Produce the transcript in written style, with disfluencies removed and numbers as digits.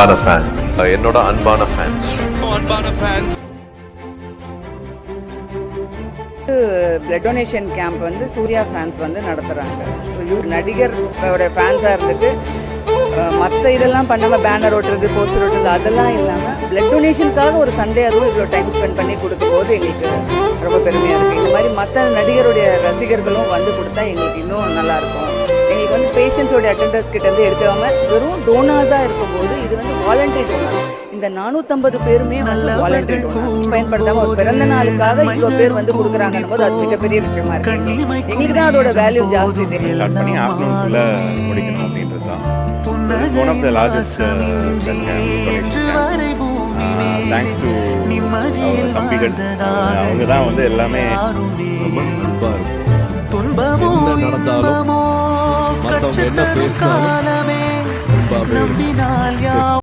அன்பான ஃபேன்ஸ், என்னோட அன்பான ஃபேன்ஸ், பிளட் டொனேஷன் கேம்ப் வந்து சூர்யா ஃபேன்ஸ் வந்து நடத்துகிறாங்க. நடிகரோட ஃபேன்ஸாக இருந்துட்டு மற்ற இதெல்லாம் பண்ணாமல் பேனர் ஓட்டுறது, போஸ்டர் ஓட்டுறது அதெல்லாம் இல்லாமல் பிளட் டொனேஷனுக்காக ஒரு சண்டே அதுவும் இவ்வளோ டைம் ஸ்பெண்ட் பண்ணி கொடுக்கும்போது எங்களுக்கு ரொம்ப பெருமையாக இருக்குது. இந்த மாதிரி மற்ற நடிகருடைய ரசிகர்களும் வந்து கொடுத்தா எங்களுக்கு இன்னும் நல்லாயிருக்கும். எங்களுக்கு வந்து பேஷண்ட்ஸோட அட்டெண்டர்ஸ் கிட்ட இருந்து எடுக்காமல் வெறும் டோனாஸாக இருக்கும்போது இது வந்து வாலண்டரி டோனார். இந்த 450 பேருமே வந்து வாலண்டரி டோனார் பயன்படுத்தாமல் ஒரு பிறந்த நாளுக்காக இவ்வளோ பேர் வந்து கொடுக்குறாங்கன்னும் போது அது மிகப்பெரிய விஷயமா இருக்கு. எங்களுக்கு தான் அதோட வேல்யூ ஜாஸ்தி தெரியும். ஸ்டார்ட் பண்ணி ஆஃப்டர்நூனுக்குள்ள முடிக்கணும் அப்படின்றது தான் one of the largest thanks to தம்பிகள். அவங்க தான் வந்து எல்லாமே ரொம்ப நண்பா இருக்கும். என்ன நடந்தாலும் மற்றவங்க என்ன பேசினாலும்